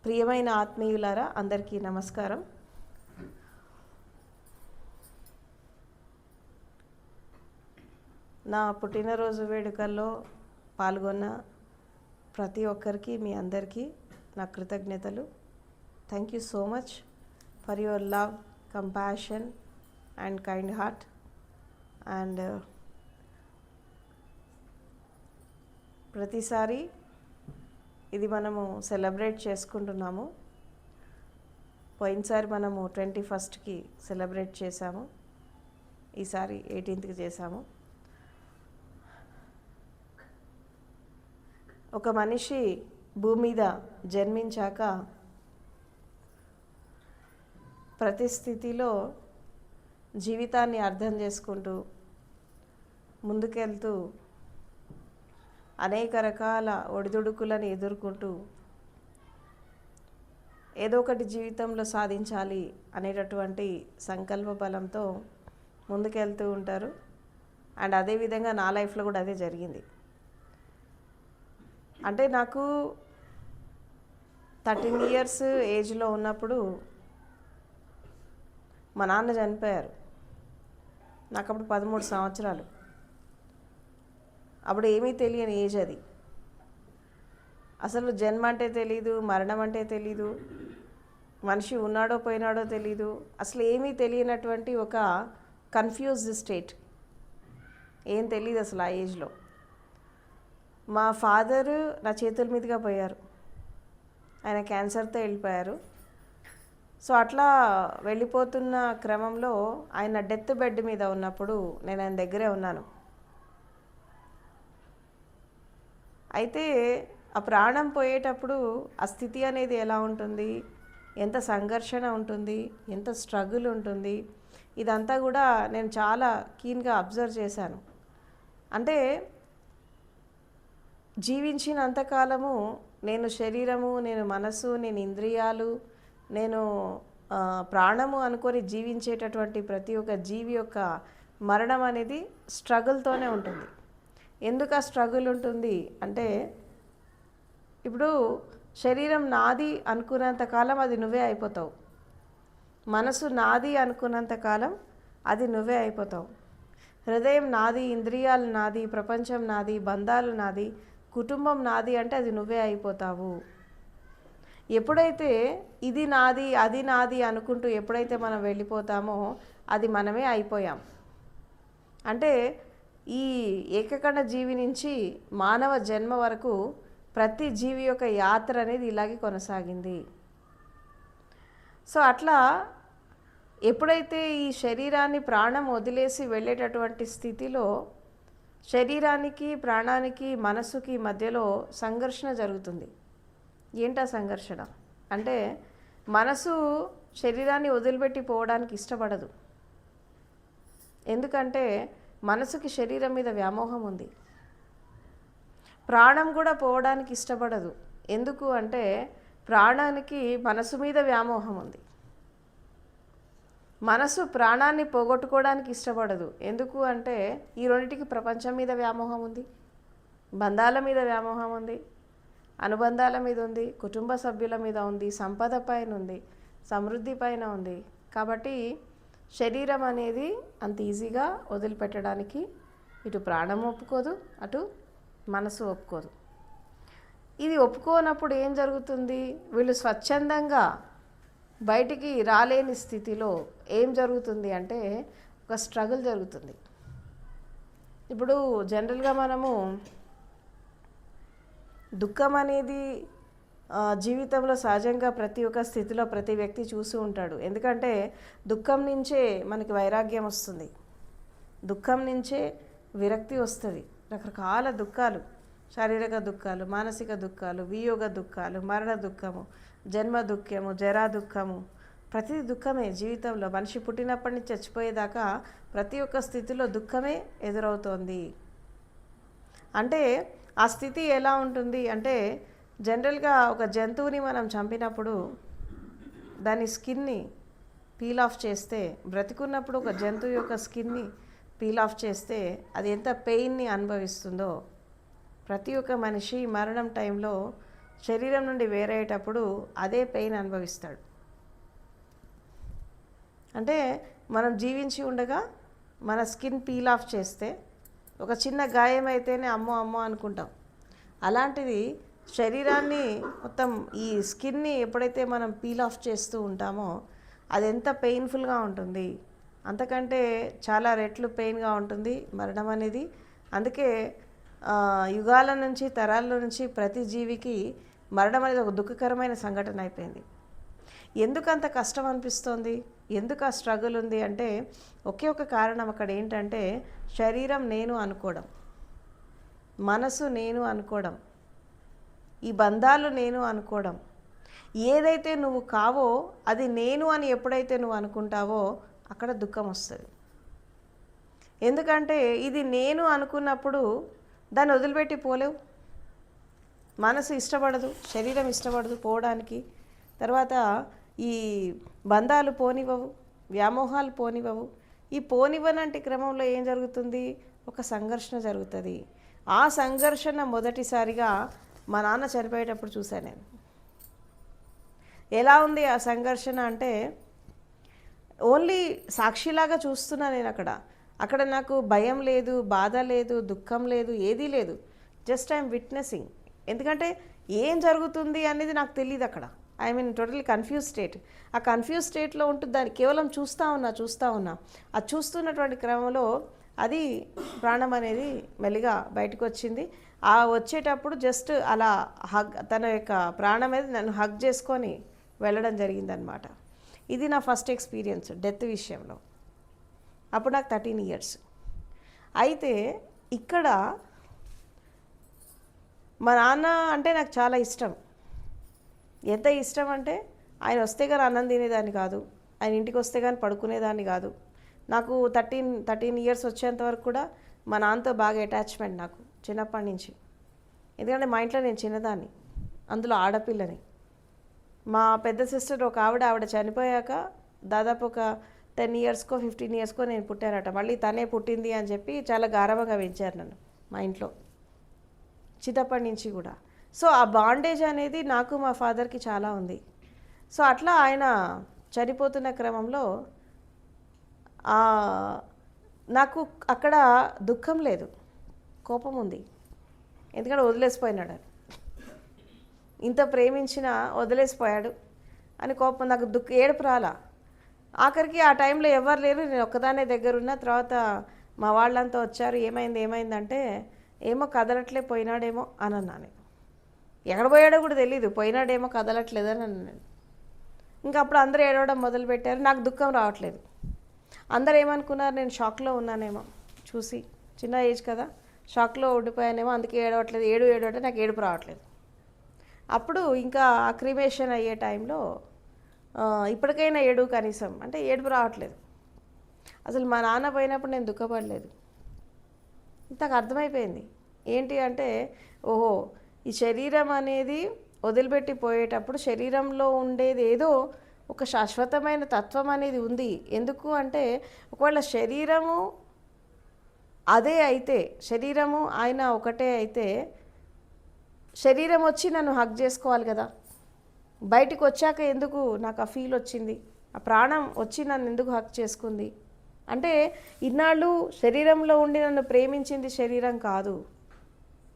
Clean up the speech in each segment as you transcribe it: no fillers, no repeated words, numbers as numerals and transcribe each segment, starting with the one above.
ప్రియమైన ఆత్మీయులారా, అందరికీ నమస్కారం. నా పుట్టినరోజు వేడుకల్లో పాల్గొన్న ప్రతి ఒక్కరికి, మీ అందరికీ నా కృతజ్ఞతలు. Thank you so much for your love, compassion and kind heart. And ప్రతిసారి ఇది మనము సెలబ్రేట్ చేసుకుంటున్నాము. పోయినసారి మనము 21కి సెలబ్రేట్ చేశాము, ఈసారి 18కి చేశాము. ఒక మనిషి భూమి మీద జన్మించాక ప్రతి స్థితిలో జీవితాన్ని అర్థం చేసుకుంటూ ముందుకెళ్తూ అనేక రకాల ఒడిదుడుకులను ఎదుర్కొంటూ ఏదో ఒకటి జీవితంలో సాధించాలి అనేటటువంటి సంకల్ప బలంతో ముందుకెళ్తూ ఉంటారు. అండ్ అదేవిధంగా నా లైఫ్లో కూడా అదే జరిగింది. అంటే నాకు 13 ఇయర్స్ ఏజ్లో ఉన్నప్పుడు మా నాన్న చనిపోయారు. నాకు అప్పుడు 13 సంవత్సరాలు. అప్పుడు ఏమీ తెలియని ఏజ్ అది. అసలు జన్మ అంటే తెలీదు, మరణం అంటే తెలీదు, మనిషి ఉన్నాడో పోయినాడో తెలీదు, అసలు ఏమీ తెలియనటువంటి ఒక కన్ఫ్యూజ్డ్ స్టేట్. ఏం తెలియదు అసలు ఆ ఏజ్లో. మా ఫాదరు నా చేతుల మీదుగా పోయారు. ఆయన క్యాన్సర్తో వెళ్ళిపోయారు. సో అట్లా వెళ్ళిపోతున్న క్రమంలో ఆయన డెత్ బెడ్ మీద ఉన్నప్పుడు నేను ఆయన దగ్గరే ఉన్నాను. అయితే ఆ ప్రాణం పోయేటప్పుడు ఆ స్థితి అనేది ఎలా ఉంటుంది, ఎంత సంఘర్షణ ఉంటుంది, ఎంత స్ట్రగుల్ ఉంటుంది, ఇదంతా కూడా నేను చాలా కీన్గా అబ్జర్వ్ చేశాను. అంటే జీవించినంతకాలము నేను శరీరము, నేను మనసు, నేను ఇంద్రియాలు, నేను ప్రాణము అనుకొని జీవించేటటువంటి ప్రతి ఒక్క జీవి యొక్క మరణం అనేది స్ట్రగుల్తోనే ఉంటుంది. ఎందుకు ఆ స్ట్రగుల్ ఉంటుంది అంటే, ఇప్పుడు శరీరం నాది అనుకున్నంత కాలం అది నువ్వే అయిపోతావు. మనసు నాది అనుకున్నంత కాలం అది నువ్వే అయిపోతావు. హృదయం నాది, ఇంద్రియాలు నాది, ప్రపంచం నాది, బంధాలు నాది, కుటుంబం నాది అంటే అది నువ్వే అయిపోతావు. ఎప్పుడైతే ఇది నాది, అది నాది అనుకుంటూ ఎప్పుడైతే మనం వెళ్ళిపోతామో అది మనమే అయిపోయాం. అంటే ఈ ఏకకణ జీవి నుంచి మానవ జన్మ వరకు ప్రతి జీవి యొక్క యాత్ర అనేది ఇలాగే కొనసాగింది. సో అట్లా ఎప్పుడైతే ఈ శరీరాన్ని ప్రాణం వదిలేసి వెళ్ళేటటువంటి స్థితిలో శరీరానికి, ప్రాణానికి, మనసుకి మధ్యలో సంఘర్షణ జరుగుతుంది. ఏంటా సంఘర్షణ అంటే, మనసు శరీరాన్ని వదిలిపెట్టి పోవడానికి ఇష్టపడదు. ఎందుకంటే మనసుకి శరీరం మీద వ్యామోహం ఉంది. ప్రాణం కూడా పోవడానికి ఇష్టపడదు. ఎందుకు అంటే ప్రాణానికి మనసు మీద వ్యామోహం ఉంది. మనసు ప్రాణాన్ని పోగొట్టుకోవడానికి ఇష్టపడదు. ఎందుకు అంటే ఈ రెండింటికి ప్రపంచం మీద వ్యామోహం ఉంది, బంధాల మీద వ్యామోహం ఉంది, అనుబంధాల మీద ఉంది, కుటుంబ సభ్యుల మీద ఉంది, సంపద పైన ఉంది, సమృద్ధి పైన ఉంది. కాబట్టి శరీరం అనేది అంత ఈజీగా వదిలిపెట్టడానికి ఇటు ప్రాణం ఒప్పుకోదు, అటు మనసు ఒప్పుకోదు. ఇది ఒప్పుకోనప్పుడు ఏం జరుగుతుంది, వీళ్ళు స్వచ్ఛందంగా బయటికి రాలేని స్థితిలో ఏం జరుగుతుంది అంటే ఒక స్ట్రగుల్ జరుగుతుంది. ఇప్పుడు జనరల్గా మనము దుఃఖం అనేది జీవితంలో సహజంగా ప్రతి ఒక్క స్థితిలో ప్రతి వ్యక్తి చూస్తూ ఉంటాడు. ఎందుకంటే దుఃఖం నుంచే మనకి వైరాగ్యం వస్తుంది, దుఃఖం నుంచే విరక్తి వస్తుంది. రకరకాల దుఃఖాలు, శారీరక దుఃఖాలు, మానసిక దుఃఖాలు, వియోగ దుఃఖాలు, మరణ దుఃఖము, జన్మ దుఃఖము, జరా దుఃఖము, ప్రతి దుఃఖమే జీవితంలో. మనిషి పుట్టినప్పటి నుంచి చచ్చిపోయేదాకా ప్రతి ఒక్క స్థితిలో దుఃఖమే ఎదురవుతోంది. అంటే ఆ స్థితి ఎలా ఉంటుంది అంటే, జనరల్గా ఒక జంతువుని మనం చంపినప్పుడు దాని స్కిన్ని పీల్ ఆఫ్ చేస్తే, బ్రతికున్నప్పుడు ఒక జంతువు యొక్క స్కిన్ని పీల్ ఆఫ్ చేస్తే అది ఎంత పెయిన్ని అనుభవిస్తుందో ప్రతి ఒక్క మనిషి మరణం టైంలో శరీరం నుండి వేరయ్యేటప్పుడు అదే పెయిన్ అనుభవిస్తాడు. అంటే మనం జీవించి ఉండగా మన స్కిన్ పీల్ ఆఫ్ చేస్తే ఒక చిన్న గాయం అయితేనే అమ్మో అమ్మో అనుకుంటాం. అలాంటిది శరీరాన్ని మొత్తం ఈ స్కిన్ని ఎప్పుడైతే మనం పీల్ ఆఫ్ చేస్తూ ఉంటామో అది ఎంత పెయిన్ఫుల్గా ఉంటుంది, అంతకంటే చాలా రెట్లు పెయిన్గా ఉంటుంది మరణం అనేది. అందుకే యుగాల నుంచి తరాల నుంచి ప్రతి జీవికి మరణం అనేది ఒక దుఃఖకరమైన సంఘటన అయిపోయింది. ఎందుకంత కష్టం అనిపిస్తోంది, ఎందుకు ఆ స్ట్రగుల్ ఉంది అంటే ఒకే ఒక కారణం అక్కడ ఏంటంటే శరీరం నేను అనుకోవడం, మనసు నేను అనుకోవడం, ఈ బంధాలు నేను అనుకోవడం. ఏదైతే నువ్వు కావో అది నేను అని ఎప్పుడైతే నువ్వు అనుకుంటావో అక్కడ దుఃఖం వస్తుంది. ఎందుకంటే ఇది నేను అనుకున్నప్పుడు దాన్ని వదిలిపెట్టి పోలేవు. మనసు ఇష్టపడదు, శరీరం ఇష్టపడదు పోవడానికి. తర్వాత ఈ బంధాలు పోనివ్వవు, వ్యామోహాలు పోనివ్వవు. ఈ పోనివ్వనంటి క్రమంలో ఏం జరుగుతుంది, ఒక సంఘర్షణ జరుగుతుంది. ఆ సంఘర్షణ మొదటిసారిగా మా నాన్న చనిపోయేటప్పుడు చూశాను నేను. ఎలా ఉంది ఆ సంఘర్షణ అంటే ఓన్లీ సాక్షిలాగా చూస్తున్నా నేను. అక్కడ నాకు భయం లేదు, బాధ లేదు, దుఃఖం లేదు, ఏదీ లేదు. Just I'm witnessing. ఎందుకంటే ఏం జరుగుతుంది అనేది నాకు తెలియదు. అక్కడ I mean totally confuse state. ఆ కన్ఫ్యూజ్ స్టేట్లో ఉంటుంది, దాన్ని కేవలం చూస్తూ ఉన్నా. అది చూస్తున్నటువంటి క్రమంలో అది ప్రాణం అనేది మెల్లిగా బయటకు వచ్చింది. ఆ వచ్చేటప్పుడు జస్ట్ అలా తన యొక్క ప్రాణం అనేది నన్ను హగ్ చేసుకొని వెళ్ళడం జరిగిందనమాట. ఇది నా ఫస్ట్ ఎక్స్పీరియన్స్ డెత్ విషయంలో. అప్పుడు నాకు 13 years. అయితే ఇక్కడ మా నాన్న అంటే నాకు చాలా ఇష్టం. ఎంత ఇష్టం అంటే ఆయన వస్తే కానీ అన్నం తినేదాన్ని కాదు, ఆయన ఇంటికి వస్తే కానీ పడుకునేదాన్ని కాదు. నాకు 13 years వచ్చేంత వరకు కూడా మా నాన్నతో బాగా అటాచ్మెంట్ నాకు చిన్నప్పటి నుంచి. ఎందుకంటే మా ఇంట్లో నేను చిన్నదాన్ని, అందులో ఆడపిల్లని. మా పెద్ద సిస్టర్ ఒక ఆవిడ చనిపోయాక దాదాపు ఒక 10 yearsకో 15 yearsకో నేను పుట్టానట. మళ్ళీ తనే పుట్టింది అని చెప్పి చాలా గారవంగా పెంచారు నన్ను మా ఇంట్లో చిన్నప్పటి నుంచి కూడా. సో ఆ బాండేజ్ అనేది నాకు మా ఫాదర్కి చాలా ఉంది. సో అట్లా ఆయన చనిపోతున్న క్రమంలో నాకు అక్కడ దుఃఖం లేదు, కోపం ఉంది. ఎందుకంటే వదిలేసిపోయినాడు, ఇంత ప్రేమించినా వదిలేసిపోయాడు అని కోపం. నాకు ఏడుపు రాలా. ఆఖరికి ఆ టైంలో ఎవరు లేరు, నేను ఒక్కదానే దగ్గరున్న. తర్వాత మా వాళ్ళంతా వచ్చారు, ఏమైందంటే ఏమో కదలట్లే, పోయినాడేమో అని అన్నాను. ఎక్కడ పోయాడో కూడా తెలీదు, పోయినాడేమో కదలట్లేదని అన్నాను. ఇంకా అప్పుడు అందరూ ఏడవడం మొదలుపెట్టారు. నాకు దుఃఖం రావట్లేదు. అందరు ఏమనుకున్నారు, నేను షాక్లో ఉన్నానేమో చూసి, చిన్న ఏజ్ కదా, షాక్లో ఉండిపోయానేమో, అందుకే ఏడవట్లేదు. ఏడు నాకు ఏడుపు రావట్లేదు. అప్పుడు ఇంకా క్రిమేషన్ అయ్యే టైంలో ఇప్పటికైనా ఏడు కనీసం అంటే ఏడుపు రావట్లేదు. అసలు మా నాన్న పోయినప్పుడు నేను దుఃఖపడలేదు. నాకు అర్థమైపోయింది ఏంటి అంటే, ఓహో ఈ శరీరం అనేది వదిలిపెట్టి పోయేటప్పుడు శరీరంలో ఉండేది ఏదో ఒక శాశ్వతమైన తత్వం అనేది ఉంది. ఎందుకు అంటే ఒకవేళ శరీరము అదే అయితే, శరీరము ఆయన ఒకటే అయితే శరీరం వచ్చి నన్ను హగ్ చేసుకోవాలి కదా. బయటికి వచ్చాక ఎందుకు నాకు ఆ ఫీల్ వచ్చింది, ఆ ప్రాణం వచ్చి నన్ను ఎందుకు హగ్ చేసుకుంది అంటే ఇన్నాళ్ళు శరీరంలో ఉండి నన్ను ప్రేమించింది శరీరం కాదు,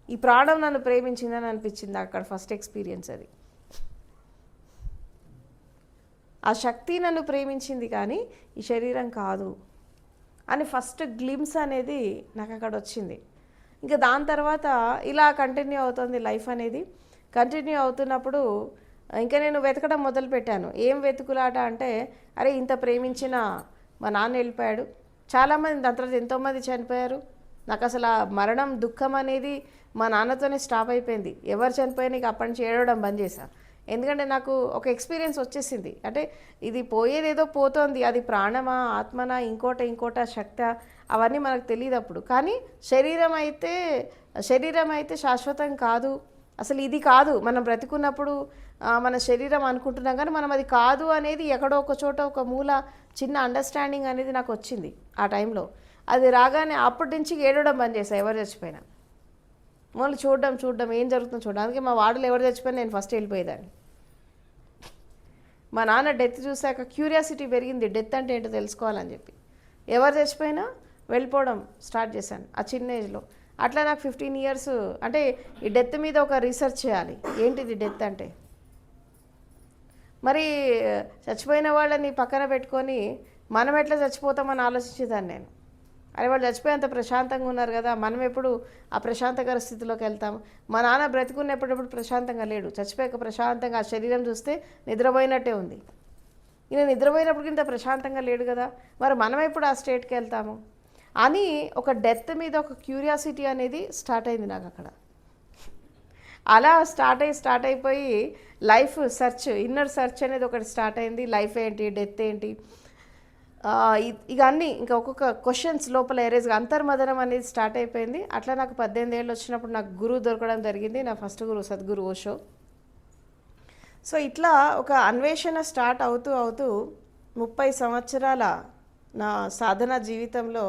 ఈ ప్రాణం నన్ను ప్రేమించిందని అనిపించింది అక్కడ ఫస్ట్ ఎక్స్పీరియన్స్. అది ఆ శక్తి నన్ను ప్రేమించింది కానీ ఈ శరీరం కాదు అని ఫస్ట్ గ్లిమ్స్ అనేది నాకు అక్కడ వచ్చింది. ఇంకా దాని తర్వాత ఇలా కంటిన్యూ అవుతుంది లైఫ్ అనేది. కంటిన్యూ అవుతున్నప్పుడు ఇంకా నేను వెతకడం మొదలుపెట్టాను. ఏం వెతుకులాట అంటే, అరే ఇంత ప్రేమించిన మా నాన్న వెళ్ళిపోయాడు, చాలామంది దాని తర్వాత ఎంతోమంది చనిపోయారు. నాకు అసలు ఆ మరణం దుఃఖం అనేది మా నాన్నతోనే స్టాప్ అయిపోయింది. ఎవరు చనిపోయినా ఇక అప్పటి నుంచి ఏడవడం బంద్ చేశాను. ఎందుకంటే నాకు ఒక ఎక్స్పీరియన్స్ వచ్చేసింది. అంటే ఇది పోయేదేదో పోతోంది, అది ప్రాణమా ఆత్మనా ఇంకోట శక్తి అవన్నీ మనకు తెలియదు అప్పుడు. కానీ శరీరం అయితే శాశ్వతం కాదు, అసలు ఇది కాదు. మనం బ్రతికున్నప్పుడు మన శరీరం అనుకుంటున్నాం కానీ మనం అది కాదు అనేది ఎక్కడో ఒక చోట ఒక మూల చిన్న అండర్స్టాండింగ్ అనేది నాకు వచ్చింది ఆ టైంలో. అది రాగానే అప్పటి నుంచి ఏడవడం బంద్ చేశాను ఎవరు చచ్చిపోయినా. మళ్ళీ చూడడం ఏం జరుగుతుందో చూడడం. అందుకే మా వార్డులో ఎవరు చచ్చిపోయినా నేను ఫస్ట్ వెళ్ళిపోయేదాన్ని. మా నాన్న డెత్ చూసాక క్యూరియాసిటీ పెరిగింది, డెత్ అంటే ఏంటో తెలుసుకోవాలని చెప్పి. ఎవరు చచ్చిపోయినా వెళ్ళిపోవడం స్టార్ట్ చేశాను ఆ చిన్న ఏజ్లో. అట్లా నాకు 15 ఇయర్స్ అంటే ఈ డెత్ మీద ఒక రీసెర్చ్ చేయాలి, ఏంటిది డెత్ అంటే. మరి చచ్చిపోయిన వాళ్ళని పక్కన పెట్టుకొని మనం ఎట్లా చచ్చిపోతామని ఆలోచించేదాన్ని నేను. అరే వాళ్ళు చచ్చిపోయేంత ప్రశాంతంగా ఉన్నారు కదా, మనం ఎప్పుడు ఆ ప్రశాంతకర స్థితిలోకి వెళ్తాము. మా నాన్న బ్రతికున్నప్పుడు ప్రశాంతంగా లేడు, చచ్చిపోయాక ప్రశాంతంగా ఆ శరీరం చూస్తే నిద్రపోయినట్టే ఉంది. ఈయన నిద్రపోయినప్పుడు ఇంత ప్రశాంతంగా లేడు కదా, మరి మనం ఎప్పుడు ఆ స్టేట్కి వెళ్తాము అని ఒక డెత్ మీద ఒక క్యూరియాసిటీ అనేది స్టార్ట్ అయింది నాకు అక్కడ. అలా స్టార్ట్ అయిపోయి లైఫ్ సెర్చ్, ఇన్నర్ సెర్చ్ అనేది ఒకటి స్టార్ట్ అయింది. లైఫ్ ఏంటి, డెత్ ఏంటి, ఇక అన్నీ ఇంకా ఒక్కొక్క క్వశ్చన్స్ లోపల ఎరేజ్గా అంతర్మదనం అనేది స్టార్ట్ అయిపోయింది. అట్లా నాకు 18 ఏళ్ళు వచ్చినప్పుడు నాకు గురువు దొరకడం జరిగింది. నా ఫస్ట్ గురువు సద్గురు ఓషో. సో ఇట్లా ఒక అన్వేషణ స్టార్ట్ అవుతూ 30 సంవత్సరాల నా సాధన జీవితంలో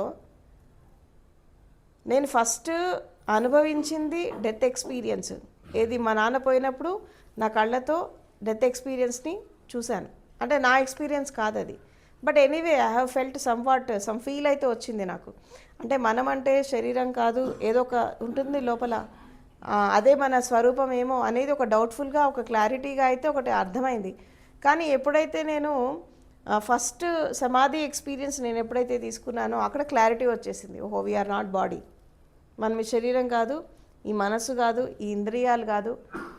నేను ఫస్ట్ అనుభవించింది డెత్ ఎక్స్పీరియన్స్. ఏది మా నాన్న పోయినప్పుడు నా కళ్ళతో డెత్ ఎక్స్పీరియన్స్ని చూశాను. అంటే నా ఎక్స్పీరియన్స్ కాదు అది, but anyway I have felt some feel అయితే వచ్చింది నాకు. అంటే మనం అంటే శరీరం కాదు, ఏదో ఒక ఉంటుంది లోపల, అదే మన స్వరూపం ఏమో అనేది ఒక డౌట్ఫుల్గా ఒక క్లారిటీగా అయితే ఒకటి అర్థమైంది. కానీ ఎప్పుడైతే నేను ఫస్ట్ సమాధి ఎక్స్పీరియన్స్ నేను ఎప్పుడైతే తీసుకున్నానో అక్కడ క్లారిటీ వచ్చేసింది. ఓహో, వీఆర్ నాట్ బాడీ, మనం ఈ శరీరం కాదు, ఈ మనసు కాదు, ఈ ఇంద్రియాలు కాదు,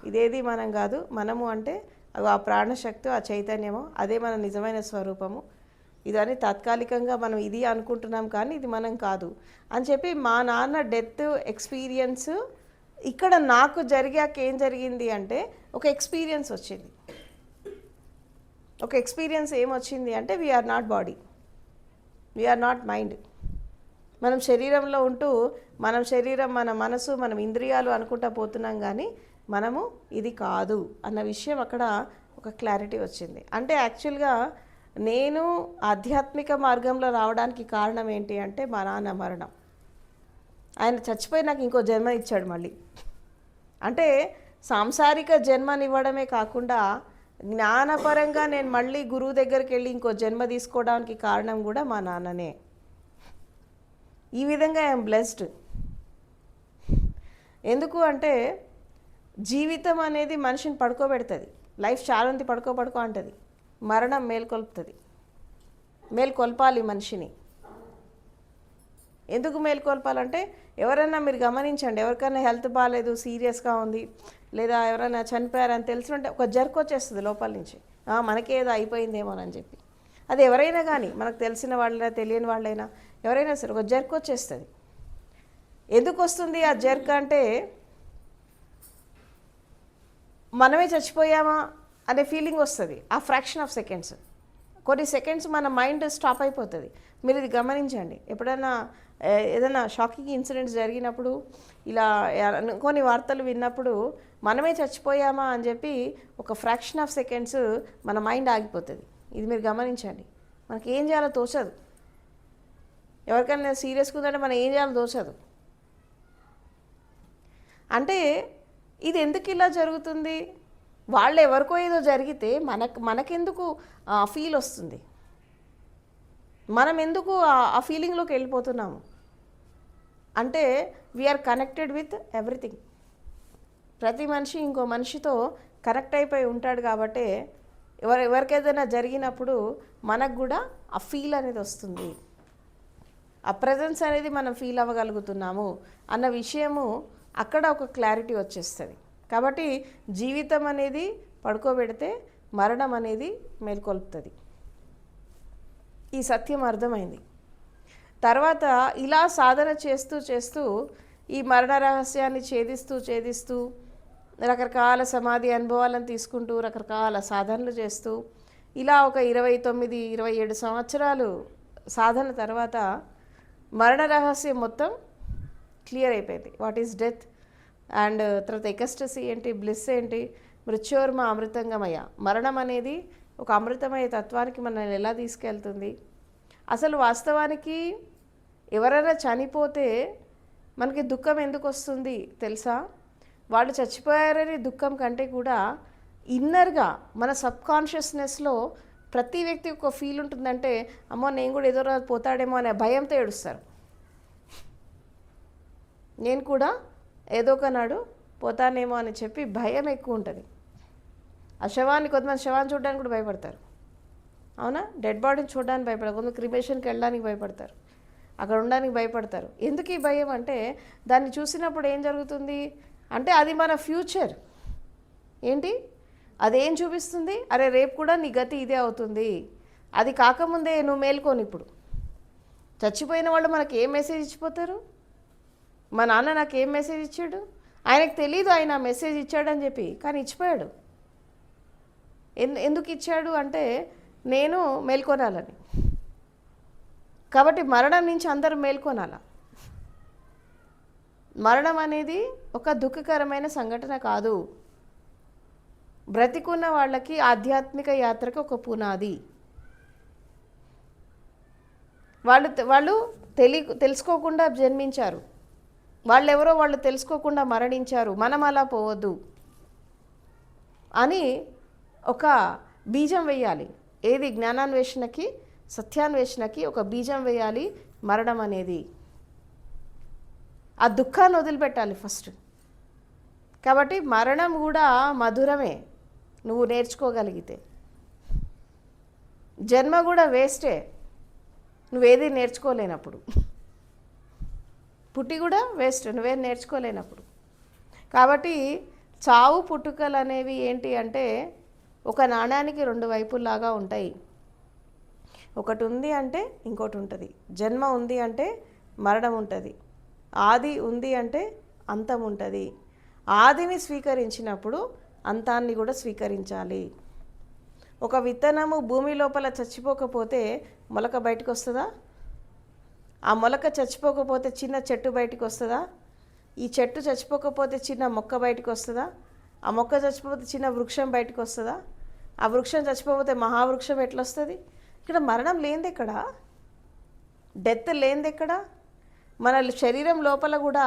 ఇదేది మనం కాదు. మనము అంటే ఆ ప్రాణశక్తి, ఆ చైతన్యము, అదే మన నిజమైన స్వరూపము. ఇదని తాత్కాలికంగా మనం ఇది అనుకుంటున్నాం కానీ ఇది మనం కాదు అని చెప్పి మా నాన్న డెత్ ఎక్స్పీరియన్స్ ఇక్కడ నాకు జరిగాక ఏం జరిగింది అంటే ఒక ఎక్స్పీరియన్స్ వచ్చింది. ఒక ఎక్స్పీరియన్స్ ఏమొచ్చింది అంటే we're not body, we're not mind. మనం శరీరంలో ఉంటూ మనం శరీరం, మన మనసు, మనం ఇంద్రియాలు అనుకుంటా పోతున్నాం కానీ మనము ఇది కాదు అన్న విషయం అక్కడ ఒక క్లారిటీ వచ్చింది. అంటే యాక్చువల్గా నేను ఆధ్యాత్మిక మార్గంలో రావడానికి కారణం ఏంటి అంటే మా నాన్న మరణం. ఆయన చచ్చిపోయి నాకు ఇంకో జన్మ ఇచ్చాడు మళ్ళీ. అంటే సాంసారిక జన్మనివ్వడమే కాకుండా జ్ఞానపరంగా నేను మళ్ళీ గురువు దగ్గరికి వెళ్ళి ఇంకో జన్మ తీసుకోవడానికి కారణం కూడా మా నాన్ననే. ఈ విధంగా ఐఎమ్ బ్లెస్డ్. ఎందుకు అంటే జీవితం అనేది మనిషిని పడుకోబెడుతుంది. లైఫ్ చాలా ఉంది, పడుకో అంటుంది. మరణం మేల్కొల్పుతుంది. మేల్కొల్పాలి మనిషిని. ఎందుకు మేల్కొల్పాలంటే ఎవరైనా మీరు గమనించండి, ఎవరికైనా హెల్త్ బాగాలేదు, సీరియస్గా ఉంది, లేదా ఎవరైనా చనిపోయారని తెలిసినట్టే ఒక జర్క్ వచ్చేస్తుంది లోపల నుంచి, మనకేదో అయిపోయిందేమోనని చెప్పి. అది ఎవరైనా కానీ, మనకు తెలిసిన వాళ్ళైనా తెలియని వాళ్ళైనా ఎవరైనా సరే ఒక జర్క్ వచ్చేస్తుంది. ఎందుకు వస్తుంది ఆ జర్క్ అంటే మనమే చచ్చిపోయామా అనే ఫీలింగ్ వస్తుంది. ఆ ఫ్రాక్షన్ ఆఫ్ సెకండ్స్, కొన్ని సెకండ్స్ మన మైండ్ స్టాప్ అయిపోతుంది. మీరు ఇది గమనించండి. ఎప్పుడైనా ఏదైనా షాకింగ్ ఇన్సిడెంట్స్ జరిగినప్పుడు, ఇలా కొన్ని వార్తలు విన్నప్పుడు మనమే చచ్చిపోయామా అని చెప్పి ఒక ఫ్రాక్షన్ ఆఫ్ సెకండ్స్ మన మైండ్ ఆగిపోతుంది. ఇది మీరు గమనించండి. మనకి ఏం చేయాలో తోచదు. ఎవరికైనా సీరియస్గా ఉందంటే మనం ఏం చేయాలో తోచదు. అంటే ఇది ఎందుకు ఇలా జరుగుతుంది? వాళ్ళు ఎవరికో ఏదో జరిగితే మనకెందుకు ఫీల్ వస్తుంది? మనం ఎందుకు ఆ ఫీలింగ్లోకి వెళ్ళిపోతున్నాము అంటే వీఆర్ కనెక్టెడ్ విత్ ఎవ్రీథింగ్. ప్రతి మనిషి ఇంకో మనిషితో కనెక్ట్ అయిపోయి ఉంటాడు కాబట్టి ఎవరికైనా జరిగినప్పుడు మనకు కూడా ఆ ఫీల్ అనేది వస్తుంది. ఆ ప్రజెన్స్ అనేది మనం ఫీల్ అవ్వగలుగుతున్నాము అన్న విషయము అక్కడ ఒక క్లారిటీ వచ్చేస్తుంది. కాబట్టి జీవితం అనేది పడుకోబెడితే మరణం అనేది మేల్కొల్పుతుంది. ఈ సత్యం అర్థమైంది. తర్వాత ఇలా సాధన చేస్తూ ఈ మరణ రహస్యాన్ని ఛేదిస్తూ రకరకాల సమాధి అనుభవాలను తీసుకుంటూ రకరకాల సాధనలు చేస్తూ ఇలా ఒక 29-27 సంవత్సరాలు సాధన తర్వాత మరణ రహస్యం మొత్తం క్లియర్ అయిపోయింది. వాట్ ఈస్ డెత్ అండ్ తర్వాత ఎకస్టసీ ఏంటి, బ్లిస్ ఏంటి, మృత్యోర్మ అమృతంగమయ. మరణం అనేది ఒక అమృతమయ తత్వానికి మనల్ని ఎలా తీసుకెళ్తుంది? అసలు వాస్తవానికి ఎవరైనా చనిపోతే మనకి దుఃఖం ఎందుకు వస్తుంది తెలుసా? వాళ్ళు చచ్చిపోయారని దుఃఖం కంటే కూడా ఇన్నర్గా మన సబ్కాన్షియస్నెస్లో ప్రతి వ్యక్తి ఒక ఫీల్ ఉంటుందంటే, అమ్మో నేను కూడా ఏదో రోజు పోతాడేమో అనే భయంతో ఏడుస్తారు. నేను కూడా ఏదో ఒకనాడు పోతానేమో అని చెప్పి భయం ఎక్కువ ఉంటుంది. ఆ శవాన్ని, కొంతమంది శవాన్ని చూడడానికి కూడా భయపడతారు, అవునా? డెడ్ బాడీని చూడడానికి భయపడతారు, కొంతమంది క్రిమేషన్కి వెళ్ళడానికి భయపడతారు, అక్కడ ఉండడానికి భయపడతారు. ఎందుకు ఈ భయం అంటే, దాన్ని చూసినప్పుడు ఏం జరుగుతుంది అంటే, అది మన ఫ్యూచర్. ఏంటి అదేం చూపిస్తుంది? అరే రేపు కూడా నీ గతి ఇదే అవుతుంది. అది కాకముందే నువ్వు మేల్కొని, ఇప్పుడు చచ్చిపోయిన వాళ్ళు మనకి ఏం మెసేజ్ ఇచ్చిపోతారు? మా నాన్న నాకు ఏం మెసేజ్ ఇచ్చాడు? ఆయనకు తెలీదు ఆయన మెసేజ్ ఇచ్చాడని చెప్పి, కానీ ఇచ్చిపోయాడు. ఎందుకు ఇచ్చాడు అంటే, నేను మేల్కొనాలని. కాబట్టి మరణం నుంచి అందరూ మేల్కొనాల. మరణం అనేది ఒక దుఃఖకరమైన సంఘటన కాదు. బ్రతికున్న వాళ్ళకి ఆధ్యాత్మిక యాత్రకు ఒక పునాది. వాళ్ళు తెలుసుకోకుండా జన్మించారు, వాళ్ళెవరో వాళ్ళు తెలుసుకోకుండా మరణించారు. మనం అలా పోవద్దు అని ఒక బీజం వేయాలి. ఏది? జ్ఞానాన్వేషణకి, సత్యాన్వేషణకి ఒక బీజం వేయాలి మరణం అనేది. ఆ దుఃఖాన్ని వదిలిపెట్టాలి ఫస్ట్. కాబట్టి మరణం కూడా మధురమే నువ్వు నేర్చుకోగలిగితే. జన్మ కూడా వేస్టే నువ్వేది నేర్చుకోలేనప్పుడు. పుట్టి కూడా వేస్ట్ నువ్వేది నేర్చుకోలేనప్పుడు. కాబట్టి చావు పుట్టుకలు అనేవి ఏంటి అంటే, ఒక నాణ్యానికి రెండు వైపులాగా ఉంటాయి. ఒకటి ఉంది అంటే ఇంకోటి ఉంటుంది. జన్మ ఉంది అంటే మరణం ఉంటుంది. ఆది ఉంది అంటే అంతం ఉంటుంది. ఆదిని స్వీకరించినప్పుడు అంతాన్ని కూడా స్వీకరించాలి. ఒక విత్తనము భూమి లోపల చచ్చిపోకపోతే మొలక బయటకు వస్తుందా? ఆ మొలక చచ్చిపోకపోతే చిన్న చెట్టు బయటకు వస్తుందా? ఈ చెట్టు చచ్చిపోకపోతే చిన్న మొక్క బయటకు వస్తుందా? ఆ మొక్క చచ్చిపోతే చిన్న వృక్షం బయటకు వస్తుందా? ఆ వృక్షం చచ్చిపోతే మహావృక్షం ఎట్లా వస్తుంది? ఇక్కడ మరణం లేనిది ఎక్కడ? డెత్ లేనిది ఎక్కడ? మన శరీరం లోపల కూడా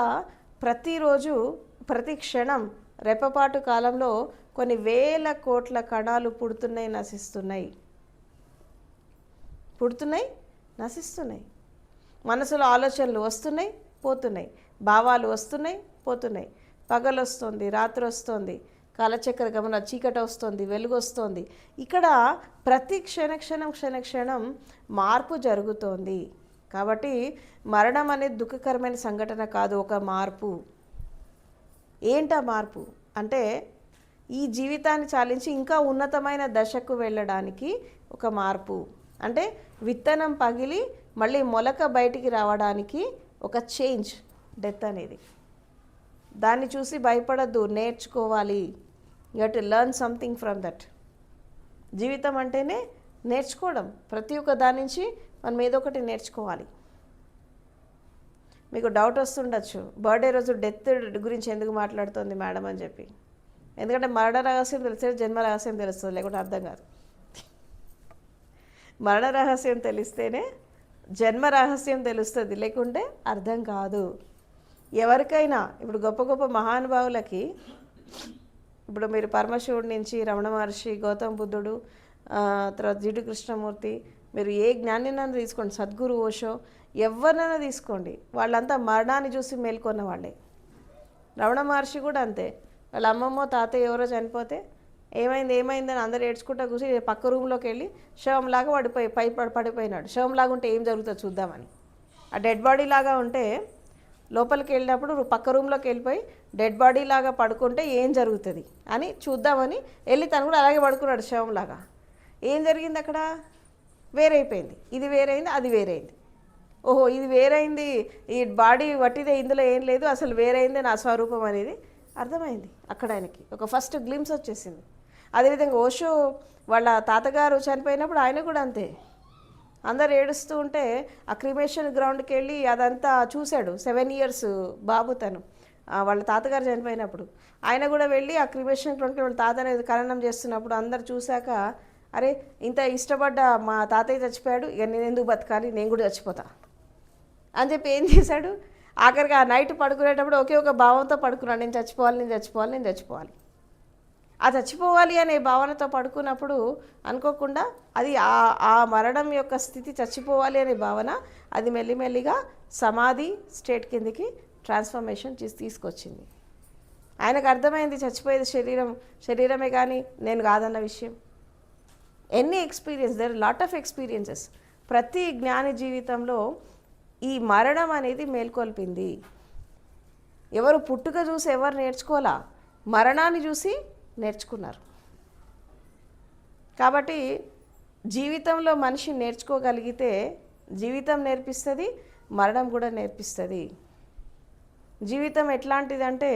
ప్రతిరోజు, ప్రతి క్షణం, రెప్పపాటు కాలంలో కొన్ని వేల కోట్ల కణాలు పుడుతున్నాయి, నశిస్తున్నాయి. పుడుతున్నాయి, నశిస్తున్నాయి. మనసులో ఆలోచనలు వస్తున్నాయి, పోతున్నాయి. భావాలు వస్తున్నాయి, పోతున్నాయి. పగలు వస్తుంది, రాత్రి వస్తుంది, కాలచక్ర గమన, చీకటి వస్తుంది, వెలుగు వస్తుంది. ఇక్కడ ప్రతి క్షణక్షణం మార్పు జరుగుతోంది. కాబట్టి మరణం అనేది దుఃఖకరమైన సంఘటన కాదు, ఒక మార్పు. ఏంటా మార్పు అంటే, ఈ జీవితాన్ని చాలించి ఇంకా ఉన్నతమైన దశకు వెళ్ళడానికి ఒక మార్పు. అంటే విత్తనం పగిలి మళ్ళీ మొలక బయటికి రావడానికి ఒక చేంజ్ డెత్ అనేది. దాన్ని చూసి భయపడద్దు, నేర్చుకోవాలి. You have to learn something from that. జీవితం అంటేనే నేర్చుకోవడం. ప్రతి ఒక్క దాని నుంచి మనం ఏదో ఒకటి నేర్చుకోవాలి. మీకు డౌట్ వస్తుండొచ్చు, బర్త్డే రోజు డెత్ గురించి ఎందుకు మాట్లాడుతుంది మేడం అని చెప్పి. ఎందుకంటే మరణ రహస్యం తెలిస్తే జన్మ రహస్యం తెలుస్తుంది, లేకుంటే అర్థం కాదు. మరణ రహస్యం తెలిస్తేనే జన్మ రహస్యం తెలుస్తుంది, లేకుంటే అర్థం కాదు. ఎవరికైనా ఇప్పుడు గొప్ప గొప్ప మహానుభావులకి, ఇప్పుడు మీరు పరమశివుడి నుంచి రమణ మహర్షి, గౌతమ బుద్ధుడు, తర్వాత జిడ్డు కృష్ణమూర్తి, మీరు ఏ జ్ఞానినైనా తీసుకోండి, సద్గురు ఓషో, ఎవరినైనా తీసుకోండి, వాళ్ళంతా మరణాన్ని చూసి మేల్కొన్న వాళ్ళే. రమణ మహర్షి కూడా అంతే. వాళ్ళ అమ్మమ్మో తాతయ్య ఎవరో చనిపోతే ఏమైందని అందరు ఏడ్చుకుంటా కూర్చి పక్క రూమ్లోకి వెళ్ళి శవంలాగా పడిపోయినాడు. శవంలాగా ఉంటే ఏం జరుగుతుందో చూద్దామని. ఆ డెడ్ బాడీ లాగా ఉంటే లోపలికి వెళ్ళినప్పుడు పక్క రూమ్లోకి వెళ్ళిపోయి డెడ్ బాడీ లాగా పడుకుంటే ఏం జరుగుతుంది అని చూద్దామని వెళ్ళి తను కూడా అలాగే పడుకున్నాడు శవంలాగా. ఏం జరిగింది అక్కడ? వేరైపోయింది. ఇది వేరైంది, అది వేరైంది. ఓహో ఇది వేరైంది, ఈ బాడీ వట్టిదే, ఇందులో ఏం లేదు, అసలు వేరైంది నా స్వరూపం అనేది అర్థమైంది. అక్కడ ఆయనకి ఒక ఫస్ట్ గ్లిమ్స్ వచ్చేసింది. అదేవిధంగా ఓషో వాళ్ళ తాతగారు చనిపోయినప్పుడు ఆయన కూడా అంతే. అందరు ఏడుస్తూ ఉంటే ఆ క్రిమేషన్ గ్రౌండ్కి వెళ్ళి అదంతా చూశాడు. 7 years బాబు తను, వాళ్ళ తాతగారు చనిపోయినప్పుడు ఆయన కూడా వెళ్ళి ఆ క్రిమేషన్ గ్రౌండ్కి వాళ్ళ తాత అనేది ఖననం చేస్తున్నప్పుడు అందరు చూశాక, అరే ఇంత ఇష్టపడ్డ మా తాతయ్య చచ్చిపోయాడు, ఇక నేను ఎందుకు బతకాలి, నేను కూడా చచ్చిపోతా అని చెప్పి ఏం చేశాడు, ఆఖరికి ఆ నైట్ పడుకునేటప్పుడు ఒకే ఒక భావంతో పడుకున్నాను, నేను చచ్చిపోవాలి, నేను చచ్చిపోవాలి, నేను చచ్చిపోవాలి. ఆ చచ్చిపోవాలి అనే భావనతో పడుకున్నప్పుడు అనుకోకుండా అది ఆ మరణం యొక్క స్థితి, చచ్చిపోవాలి అనే భావన, అది మెల్లిమెల్లిగా సమాధి స్టేట్ కిందికి ట్రాన్స్ఫర్మేషన్ తీసుకొచ్చింది. ఆయనకు అర్థమైంది చచ్చిపోయేది శరీరమే కానీ నేను కాదన్న విషయం. ఎన్ని experience, there lot of experiences. ప్రతి జ్ఞాని జీవితంలో ఈ మరణం అనేది మేల్కొల్పింది. ఎవరు పుట్టుక చూసి ఎవరు నేర్చుకోవాలా, మరణాన్ని చూసి నేర్చుకున్నారు. కాబట్టి జీవితంలో మనిషి నేర్చుకోగలిగితే జీవితం నేర్పిస్తుంది, మరణం కూడా నేర్పిస్తుంది. జీవితం ఎట్లాంటిదంటే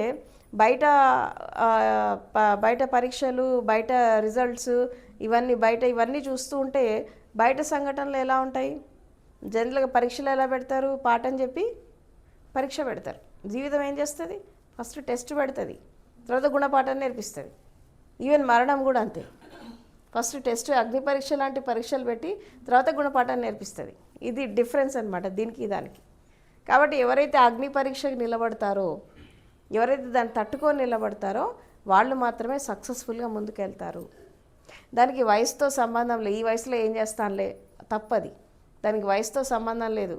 బయట పరీక్షలు, బయట రిజల్ట్స్, ఇవన్నీ చూస్తూ ఉంటే బయట సంఘటనలు ఎలా ఉంటాయి? జనరల్గా పరీక్షలు ఎలా పెడతారు? పాఠం చెప్పి పరీక్ష పెడతారు. జీవితం ఏం చేస్తుంది? ఫస్ట్ టెస్ట్ పెడుతుంది, తర్వాత గుణపాఠం నేర్పిస్తుంది. ఈవెన్ మరణం కూడా అంతే. ఫస్ట్ టెస్ట్, అగ్ని పరీక్ష లాంటి పరీక్షలు పెట్టి తర్వాత గుణపాఠం నేర్పిస్తుంది. ఇది డిఫరెన్స్ అనమాట దీనికి దానికి. కాబట్టి ఎవరైతే అగ్ని పరీక్షకు నిలబడతారో, ఎవరైతే దాన్ని తట్టుకొని నిలబడతారో వాళ్ళు మాత్రమే సక్సెస్ఫుల్గా ముందుకెళ్తారు. దానికి వయసుతో సంబంధం లేదు. ఈ వయసులో ఏం చేస్తానులే, తప్పది. దానికి వయసుతో సంబంధం లేదు,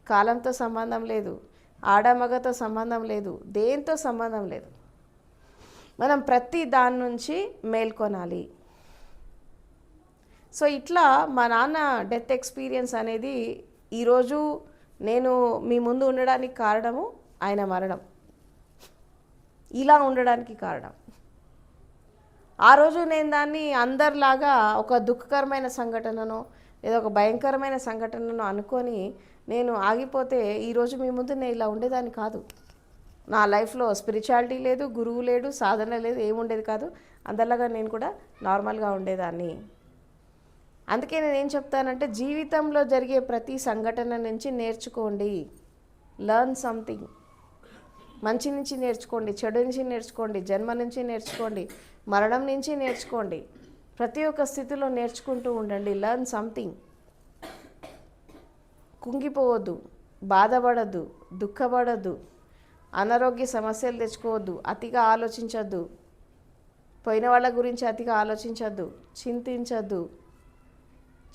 కాలంతో సంబంధం లేదు, ఆడమగతో సంబంధం లేదు, దేంతో సంబంధం లేదు. మనం ప్రతి దాని నుంచి మేల్కొనాలి. సో ఇట్లా మా నాన్న డెత్ ఎక్స్పీరియన్స్ అనేది ఈరోజు నేను మీ ముందు ఉండడానికి కారణము ఆయన మరణం. ఇలా ఉండడానికి కారణం. ఆ రోజు నేను దాన్ని అందరిలాగా ఒక దుఃఖకరమైన సంఘటనను లేదా ఒక భయంకరమైన సంఘటనను అనుకొని నేను ఆగిపోతే ఈరోజు మీ ముందు నేను ఇలా ఉండేదాన్ని కాదు. నా లైఫ్లో స్పిరిచువాలిటీ లేదు, గురువు లేడు, సాధన లేదు, ఏముండేది కాదు. అందరిలాగా నేను కూడా నార్మల్గా ఉండేదాన్ని. అందుకే నేను ఏం చెప్తానంటే జీవితంలో జరిగే ప్రతి సంఘటన నుంచి నేర్చుకోండి. Learn something. మంచి నుంచి నేర్చుకోండి, చెడు నుంచి నేర్చుకోండి, జన్మ నుంచి నేర్చుకోండి, మరణం నుంచి నేర్చుకోండి. ప్రతి ఒక్క స్థితిలో నేర్చుకుంటూ ఉండండి. Learn something. కుంగిపోవద్దు, బాధపడద్దు, దుఃఖపడద్దు, అనారోగ్య సమస్యలు తెచ్చుకోవద్దు, అతిగా ఆలోచించద్దు, పోయిన వాళ్ళ గురించి అతిగా ఆలోచించద్దు, చింతించద్దు.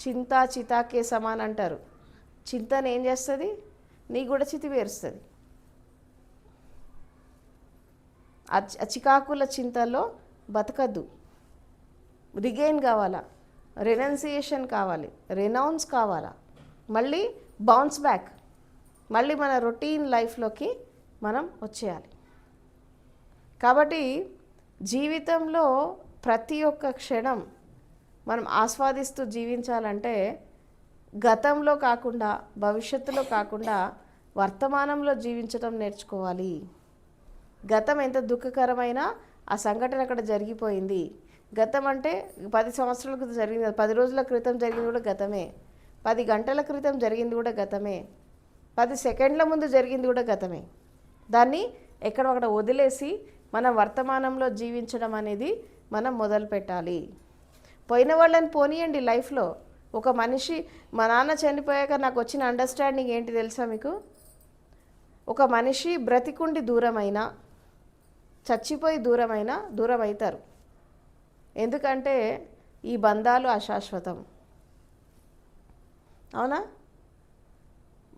చింత చితాకే సమానం అంటారు. చింతన ఏం చేస్తుంది? నీకు కూడా చితివేరుస్తుంది. చికాకుల చింతలో బతకద్దు. రిగైన్ కావాలా, రెనౌన్సియేషన్ కావాలి, రెనౌన్స్ కావాలా, మళ్ళీ బౌన్స్ బ్యాక్, మళ్ళీ మన రొటీన్ లైఫ్లోకి మనం వచ్చేయాలి. కాబట్టి జీవితంలో ప్రతి ఒక్క క్షణం మనం ఆస్వాదిస్తూ జీవించాలంటే గతంలో కాకుండా, భవిష్యత్తులో కాకుండా వర్తమానంలో జీవించడం నేర్చుకోవాలి. గతం ఎంత దుఃఖకరమైనా ఆ సంఘటన అక్కడ జరిగిపోయింది. గతం అంటే 10 సంవత్సరాల క్రితం జరిగింది, 10 రోజుల క్రితం జరిగింది కూడా గతమే, 10 గంటల క్రితం జరిగింది కూడా గతమే, 10 సెకండ్ల ముందు జరిగింది కూడా గతమే. దాన్ని ఎక్కడొక్కడ వదిలేసి మనం వర్తమానంలో జీవించడం అనేది మనం మొదలు పెట్టాలి. పోయిన వాళ్ళని పోనీయండి లైఫ్లో. ఒక మనిషి, మా నాన్న చనిపోయాక నాకు వచ్చిన అండర్స్టాండింగ్ ఏంటి తెలుసా మీకు? ఒక మనిషి బ్రతికుండి దూరమైనా, చచ్చిపోయి దూరం అవుతారు. ఎందుకంటే ఈ బంధాలు అశాశ్వతం. అవునా?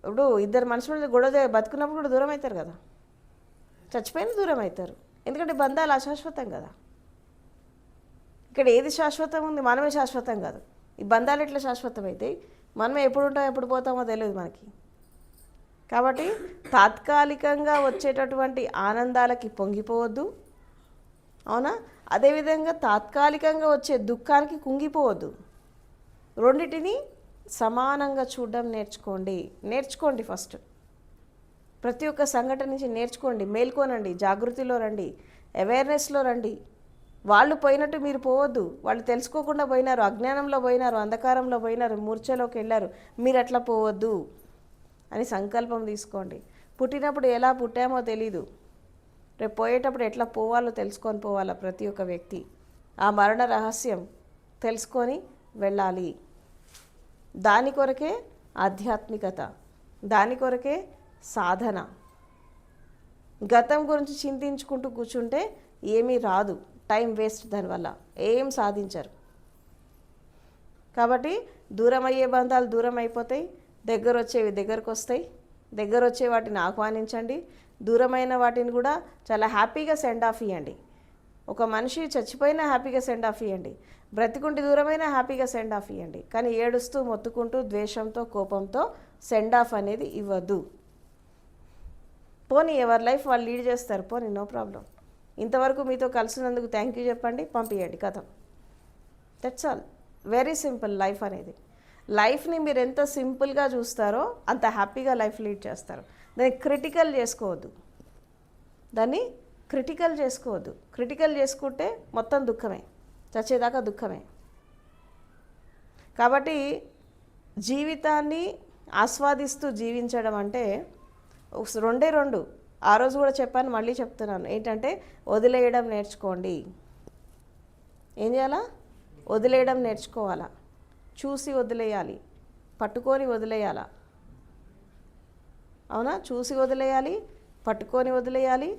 ఇప్పుడు ఇద్దరు మనుషులు గొడవ బతుకున్నప్పుడు కూడా దూరం అవుతారు కదా, చచ్చిపోయిన దూరం అవుతారు. ఎందుకంటే బంధాలు అశాశ్వతం కదా. ఇక్కడ ఏది శాశ్వతం ఉంది? మనమే శాశ్వతం కాదు. ఈ బంధాలు ఎట్లా శాశ్వతం అవుతాయి? మనమే ఎప్పుడు ఉంటామో ఎప్పుడు పోతామో తెలియదు మనకి. కాబట్టి తాత్కాలికంగా వచ్చేటటువంటి ఆనందాలకి పొంగిపోవద్దు. అవునా? అదేవిధంగా తాత్కాలికంగా వచ్చే దుఃఖానికి కుంగిపోవద్దు. రెండిటిని సమానంగా చూడడం నేర్చుకోండి. ఫస్ట్ ప్రతి ఒక్క సంఘటన నుంచి నేర్చుకోండి, మేల్కోనండి, జాగృతిలో రండి, అవేర్నెస్లో రండి. వాళ్ళు పోయినట్టు మీరు పోవద్దు. వాళ్ళు తెలుసుకోకుండా పోయినారు, అజ్ఞానంలో పోయినారు, అంధకారంలో పోయినారు, మూర్ఛలోకి వెళ్ళారు, మీరు అట్లా పోవద్దు అని సంకల్పం తీసుకోండి. పుట్టినప్పుడు ఎలా పుట్టామో తెలీదు, రేపు పోయేటప్పుడు ఎట్లా పోవాలో తెలుసుకొని పోవాలా ప్రతి ఒక్క వ్యక్తి. ఆ మరణ రహస్యం తెలుసుకొని వెళ్ళాలి. దాని కొరకే ఆధ్యాత్మికత, దాని కొరకే సాధన. గతం గురించి చింతించుకుంటూ కూర్చుంటే ఏమీ రాదు, టైం వేస్ట్, దానివల్ల ఏం సాధించరు. కాబట్టి దూరం అయ్యే బంధాలు దూరం అయిపోతాయి, దగ్గర వచ్చేవి దగ్గరకు వస్తాయి. దగ్గర వచ్చే వాటిని ఆహ్వానించండి, దూరమైన వాటిని కూడా చాలా హ్యాపీగా సెండ్ ఆఫ్ ఇవ్వండి. ఒక మనిషి చచ్చిపోయినా హ్యాపీగా సెండ్ ఆఫ్ ఇవ్వండి, బ్రతికుంటి దూరమైనా హ్యాపీగా సెండ్ ఆఫ్ ఇవ్వండి. కానీ ఏడుస్తూ మొత్తుకుంటూ ద్వేషంతో కోపంతో సెండ్ ఆఫ్ అనేది ఇవ్వద్దు. పోనీ ఎవరి లైఫ్ వాళ్ళు లీడ్ చేస్తారు, పోనీ నో ప్రాబ్లం. ఇంతవరకు మీతో కలిసినందుకు థ్యాంక్ యూ చెప్పండి, పంపించండి, కథం. That's all. Very simple life అనేది. లైఫ్ని మీరు ఎంత సింపుల్గా చూస్తారో అంత హ్యాపీగా లైఫ్ లీడ్ చేస్తారు. దాన్ని క్రిటికల్ చేసుకోవద్దు, దాన్ని క్రిటికల్ చేసుకోవద్దు. క్రిటికల్ చేసుకుంటే మొత్తం దుఃఖమే, చచ్చేదాకా దుఃఖమే. కాబట్టి జీవితాన్ని ఆస్వాదిస్తూ జీవించడం అంటే రెండే రెండు. ఆ రోజు కూడా చెప్పాను, మళ్ళీ చెప్తున్నాను, ఏంటంటే వదిలేయడం నేర్చుకోండి. ఏం చేయాలా? వదిలేయడం నేర్చుకోవాలా. చూసి వదిలేయాలి, పట్టుకొని వదిలేయాలా? అవునా? చూసి వదిలేయాలి, పట్టుకొని వదిలేయాలి,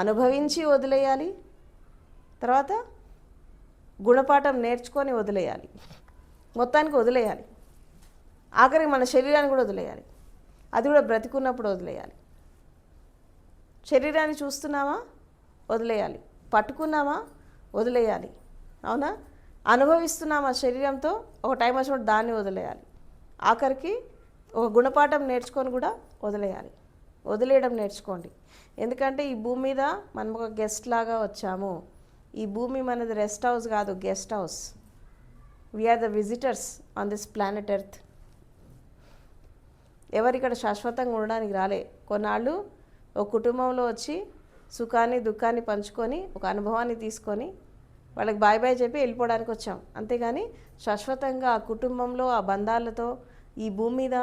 అనుభవించి వదిలేయాలి, తర్వాత గుణపాఠం నేర్చుకొని వదిలేయాలి. మొత్తానికి వదిలేయాలి. ఆఖరికి మన శరీరాన్ని కూడా వదిలేయాలి, అది కూడా బ్రతికున్నప్పుడు వదిలేయాలి. శరీరాన్ని చూస్తున్నామా? వదిలేయాలి. పట్టుకున్నామా? వదిలేయాలి. అవునా? అనుభవిస్తున్నామా శరీరంతో? ఒక టైం వచ్చినప్పుడు దాన్ని వదిలేయాలి. ఆఖరికి ఒక గుణపాఠం నేర్చుకొని కూడా వదిలేయాలి. వదిలేయడం నేర్చుకోండి. ఎందుకంటే ఈ భూమి మీద మనం ఒక గెస్ట్ లాగా వచ్చాము. ఈ భూమి మనది రెస్ట్ హౌస్ కాదు, guest house. We are the visitors on this planet earth. ఎవరిక్కడ శాశ్వతంగా ఉండడానికి రాలే. కొన్నాళ్ళు ఒక కుటుంబంలో వచ్చి సుఖాన్ని దుఃఖాన్ని పంచుకొని ఒక అనుభవాన్ని తీసుకొని వాళ్ళకి బాయ్ బాయ్ చెప్పి వెళ్ళిపోవడానికి వచ్చాం. అంతేగాని శాశ్వతంగా ఆ కుటుంబంలో ఆ బంధాలతో ఈ భూమి మీద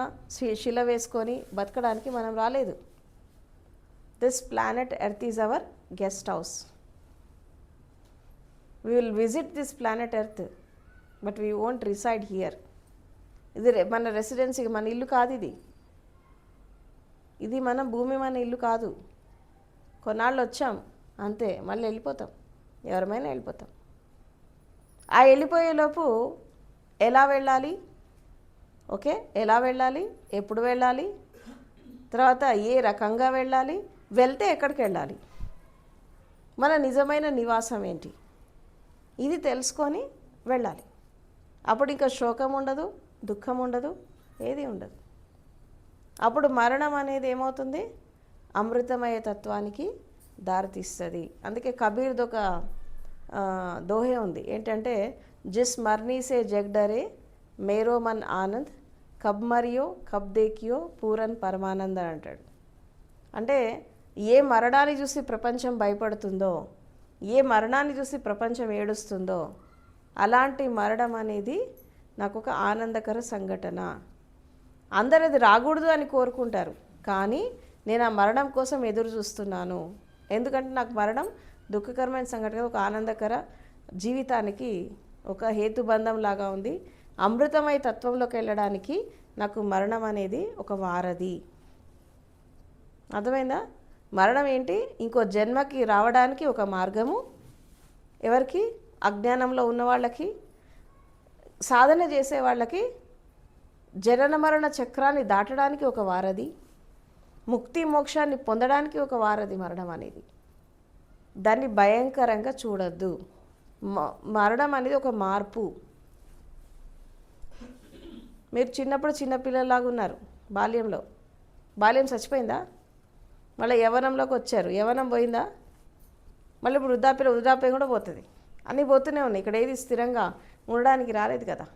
శిల వేసుకొని బతకడానికి మనం రాలేదు. This planet earth is our guest house. We will visit this planet earth, but we won't reside here. ఇది మన రెసిడెన్సీ, మన ఇల్లు కాదు ఇది. ఇది మన భూమి, మన ఇల్లు కాదు. కొన్నాళ్ళు వచ్చాం అంతే, మళ్ళీ వెళ్ళిపోతాం. ఎవరమైనా వెళ్ళిపోతాం. ఆ వెళ్ళిపోయేలోపు ఎలా వెళ్ళాలి? ఓకే, ఎలా వెళ్ళాలి, ఎప్పుడు వెళ్ళాలి, తర్వాత ఏ రకంగా వెళ్ళాలి, వెళ్తే ఎక్కడికి వెళ్ళాలి, మన నిజమైన నివాసం ఏంటి, ఇది తెలుసుకొని వెళ్ళాలి. అప్పుడు ఇంకా శోకం ఉండదు, దుఃఖం ఉండదు, ఏది ఉండదు. అప్పుడు మరణం అనేది ఏమవుతుంది? అమృతమయ తత్వానికి దారితీస్తుంది. అందుకే కబీర్ది ఒక దోహే ఉంది, ఏంటంటే జిస్ మర్నీ సే jug డరే marrow Mann Anand, కబ్ Mario కబ్ దేకియో Pooran Paramanand అని అంటాడు. అంటే ఏ మరణాన్ని చూసి ప్రపంచం భయపడుతుందో, ఏ మరణాన్ని చూసి ప్రపంచం ఏడుస్తుందో, అలాంటి మరణం అనేది నాకు ఒక ఆనందకర సంఘటన. అందరూ అది రాకూడదు అని కోరుకుంటారు, కానీ నేను ఆ మరణం కోసం ఎదురు చూస్తున్నాను. ఎందుకంటే నాకు మరణం దుఃఖకరమైన సంఘటన, ఒక ఆనందకర జీవితానికి ఒక హేతుబంధం లాగా ఉంది. అమృతమయ తత్వంలోకి వెళ్ళడానికి నాకు మరణం అనేది ఒక వారధి. అర్థమైందా? మరణం ఏంటి? ఇంకో జన్మకి రావడానికి ఒక మార్గము. ఎవరికి? అజ్ఞానంలో ఉన్న వాళ్ళకి, సాధన చేసే వాళ్ళకి జనన మరణ చక్రాన్ని దాటడానికి ఒక వారధి, ముక్తి మోక్షాన్ని పొందడానికి ఒక వారధి మరణం అనేది. దాన్ని భయంకరంగా చూడొద్దు. మరణం అనేది ఒక మార్పు. మీరు చిన్నప్పుడు చిన్నపిల్లలాగా ఉన్నారు, బాల్యం చచ్చిపోయిందా? మళ్ళీ యవ్వనంలోకి వచ్చారు, యవ్వనం పోయిందా? మళ్ళీ ఇప్పుడు వృద్ధాప్యం కూడా పోతుంది. అన్నీ పోతూనే ఉన్నాయి. ఇక్కడ ఏది స్థిరంగా ఉండడానికి రాలేదు కదా.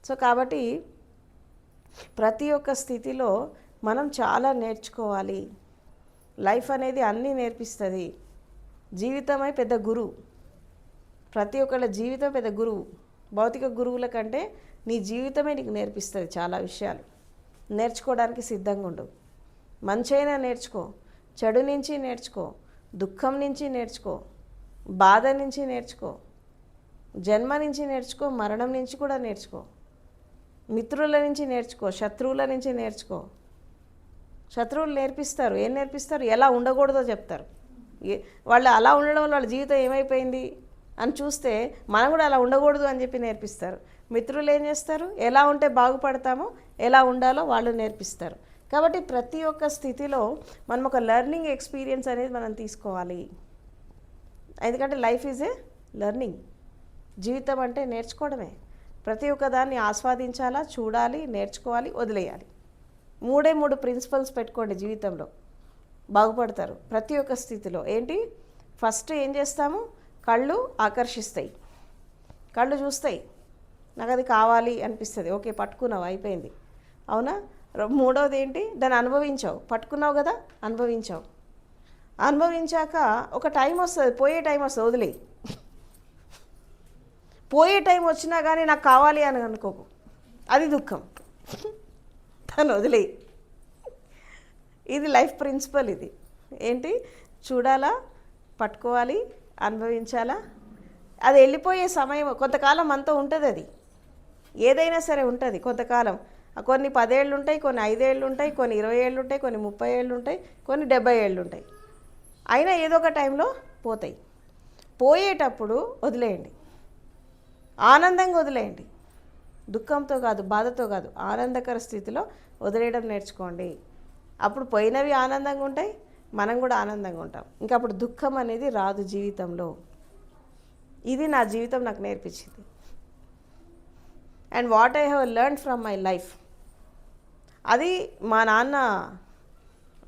సో కాబట్టి ప్రతి ఒక్క స్థితిలో మనం చాలా నేర్చుకోవాలి. లైఫ్ అనేది అన్నీ నేర్పిస్తుంది. జీవితమై పెద్ద గురువు. ప్రతి ఒక్కళ్ళ జీవితం పెద్ద గురువు. భౌతిక గురువుల కంటే నీ జీవితమే నీకు నేర్పిస్తుంది చాలా విషయాలు. నేర్చుకోవడానికి సిద్ధంగా ఉండు. మంచైనా నేర్చుకో, చెడు నుంచి నేర్చుకో, దుఃఖం నుంచి నేర్చుకో, బాధ నుంచి నేర్చుకో, జన్మ నుంచి నేర్చుకో, మరణం నుంచి కూడా నేర్చుకో, మిత్రుల నుంచి నేర్చుకో, శత్రువుల నుంచి నేర్చుకో. శత్రువులు నేర్పిస్తారు. ఏం నేర్పిస్తారు? ఎలా ఉండకూడదో చెప్తారు. వాళ్ళు అలా ఉండడం వల్ల వాళ్ళ జీవితం ఏమైపోయింది అని చూస్తే మనం కూడా అలా ఉండకూడదు అని చెప్పి నేర్పిస్తారు. మిత్రులు ఏం చేస్తారు? ఎలా ఉంటే బాగుపడతామో ఎలా ఉండాలో వాళ్ళు నేర్పిస్తారు. కాబట్టి ప్రతి ఒక్క స్థితిలో మనం ఒక లెర్నింగ్ ఎక్స్పీరియన్స్ అనేది మనం తీసుకోవాలి. ఎందుకంటే లైఫ్ ఈజ్ ఏ లెర్నింగ్. జీవితం అంటే నేర్చుకోవడమే. ప్రతి ఒక్క దాన్ని ఆస్వాదించాలా, చూడాలి, నేర్చుకోవాలి, వదిలేయాలి. 3 ప్రిన్సిపల్స్ పెట్టుకోండి, జీవితంలో బాగుపడతారు. ప్రతి ఒక్క స్థితిలో ఏంటి? ఫస్ట్ ఏం చేస్తాము? కళ్ళు ఆకర్షిస్తాయి, కళ్ళు చూస్తాయి, నాకు అది కావాలి అనిపిస్తుంది, ఓకే పట్టుకున్నావు, అయిపోయింది, అవునా? మూడవది ఏంటి? దాన్ని అనుభవించావు, పట్టుకున్నావు కదా, అనుభవించావు. అనుభవించాక ఒక టైం వస్తుంది, పోయే టైం వస్తుంది, వదిలే. పోయే టైం వచ్చినా కానీ నాకు కావాలి అని అనుకోకు, అది దుఃఖం, దాన్ని వదిలే. ఇది లైఫ్ ప్రిన్సిపల్. ఇది ఏంటి? చూడాలా, పట్టుకోవాలి, అనుభవించాలా. అది వెళ్ళిపోయే సమయం కొంతకాలం అంతా ఉంటుంది. అది ఏదైనా సరే ఉంటుంది కొంతకాలం. కొన్ని 10 ఏళ్ళు ఉంటాయి, కొన్ని 5 ఏళ్ళు ఉంటాయి, కొన్ని 20 ఏళ్ళు ఉంటాయి, కొన్ని 30 ఏళ్ళు ఉంటాయి, కొన్ని 70 ఏళ్ళు ఉంటాయి. అయినా ఏదో ఒక టైంలో పోతాయి. పోయేటప్పుడు వదిలేయండి, ఆనందంగా వదిలేయండి. దుఃఖంతో కాదు, బాధతో కాదు, ఆనందకర స్థితిలో వదిలేయడం నేర్చుకోండి. అప్పుడు పోయినవి ఆనందంగా ఉంటాయి, మనం కూడా ఆనందంగా ఉంటాం. ఇంకా అప్పుడు దుఃఖం అనేది రాదు జీవితంలో. ఇది నా జీవితం నాకు నేర్పించింది. And what I have learned from my life, అది మా నాన్న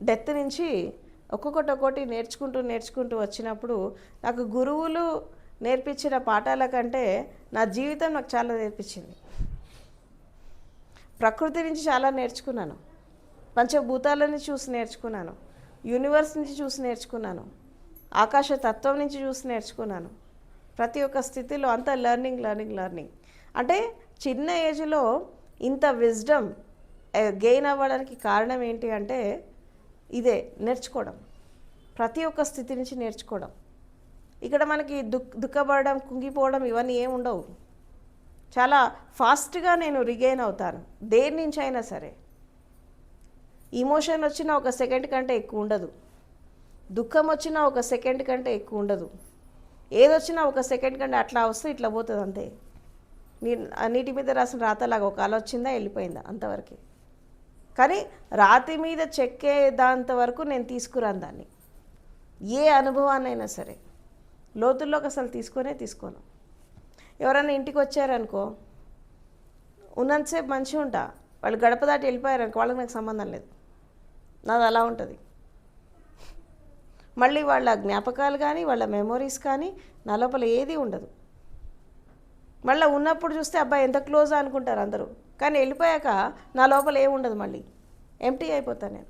డెత్ నుంచి ఒక్కొక్కటి నేర్చుకుంటూ వచ్చినప్పుడు నాకు గురువులు నేర్పించిన పాఠాల కంటే నా జీవితం నాకు చాలా నేర్పించింది. ప్రకృతి నుంచి చాలా నేర్చుకున్నాను, పంచభూతాలని చూసి నేర్చుకున్నాను, యూనివర్స్ నుంచి చూసి నేర్చుకున్నాను, ఆకాశ తత్వం నుంచి చూసి నేర్చుకున్నాను. ప్రతి ఒక్క స్థితిలో అంతా లెర్నింగ్. అంటే చిన్న ఏజ్లో ఇంత విజ్డమ్ గెయిన్ అవ్వడానికి కారణం ఏంటి అంటే ఇదే, నేర్చుకోవడం. ప్రతి ఒక్క స్థితి నుంచి నేర్చుకోవడం. ఇక్కడ మనకి దుఃఖపడడం, కుంగిపోవడం ఇవన్నీ ఏమి ఉండవు. చాలా ఫాస్ట్గా నేను రిగెయిన్ అవుతాను దేని నుంచి అయినా సరే. ఇమోషన్ వచ్చినా 1 సెకండ్ కంటే ఎక్కువ ఉండదు, దుఃఖం వచ్చినా 1 సెకండ్ కంటే ఎక్కువ ఉండదు, ఏదొచ్చినా 1 సెకండ్ కంటే అట్లా వస్తే ఇట్లా పోతుంది అంతే. నీటి మీద రాసిన రాతలాగా ఒక అల వచ్చిందా, వెళ్ళిపోయిందా, అంతవరకు. కానీ రాతి మీద చెక్కేదాంత వరకు నేను తీసుకురాను దాన్ని. ఏ అనుభవాన్నైనా సరే లోతుల్లోకి అసలు తీసుకోను. ఎవరైనా ఇంటికి వచ్చారనుకో, ఉన్నంతసేపు మంచిగా ఉంటా, వాళ్ళు గడప దాటి వెళ్ళిపోయారనుకో, వాళ్ళకి నాకు సంబంధం లేదు. నాది అలా ఉంటుంది. మళ్ళీ వాళ్ళ జ్ఞాపకాలు కానీ వాళ్ళ మెమొరీస్ కానీ నా లోపల ఏది ఉండదు. మళ్ళీ ఉన్నప్పుడు చూస్తే అబ్బాయి ఎంత క్లోజ్ అనుకుంటారు అందరూ, కానీ వెళ్ళిపోయాక నా లోపల ఏముండదు, మళ్ళీ ఎంప్టీ అయిపోతాను నేను.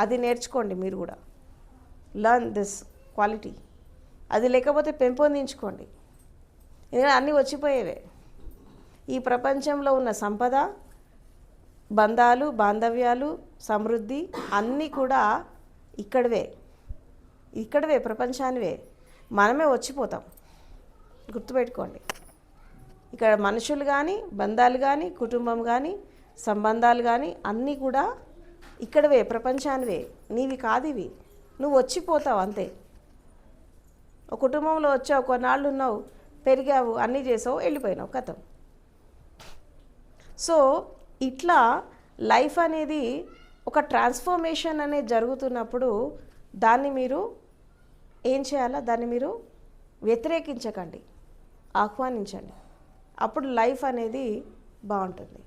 అది నేర్చుకోండి మీరు కూడా. Learn this quality. అది లేకపోతే పెంపొందించుకోండి. ఎందుకంటే అన్నీ వచ్చిపోయేవే. ఈ ప్రపంచంలో ఉన్న సంపద, బంధాలు, బాంధవ్యాలు, సమృద్ధి అన్నీ కూడా ఇక్కడవే ప్రపంచానివే. మనమే వచ్చిపోతాం, గుర్తుపెట్టుకోండి. ఇక్కడ మనుషులు కానీ, బంధాలు కానీ, కుటుంబం కానీ, సంబంధాలు కానీ అన్నీ కూడా ఇక్కడవే, ప్రపంచానివే, నీవి కాదు ఇవి. నువ్వు వచ్చిపోతావు అంతే. ఒక కుటుంబంలో వచ్చావు, కొన్నాళ్ళు ఉన్నావు, పెరిగావు, అన్నీ చేసావు, వెళ్ళిపోయినావు, కథం. సో ఇట్లా లైఫ్ అనేది ఒక ట్రాన్స్ఫర్మేషన్ అనేది జరుగుతున్నప్పుడు దాన్ని మీరు ఏం చేయాలా? దాన్ని మీరు వ్యతిరేకించకండి, ఆహ్వానించండి. అప్పుడు లైఫ్ అనేది బాగుంటుంది.